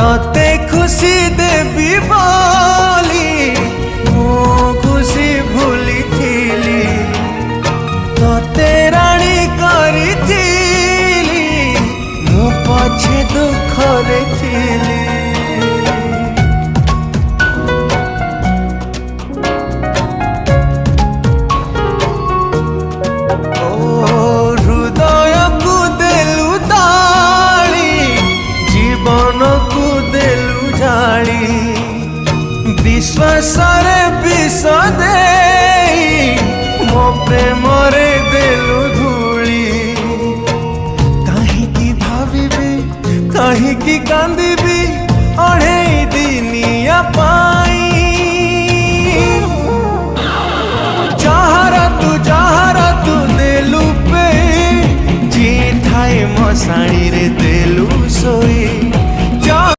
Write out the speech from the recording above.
तते खुशी देवी बोली मो खुशी भूली थीली तते राणी करी थीली मो पछे दुख रे थीली। विश्वास विष दे मो प्रेम रे देलु धूली कहीं भावी कहीं कांदी अढ़े दिनिया पाई जहारा तू देलु पे जी थाए मशाणी रे देलु सोई।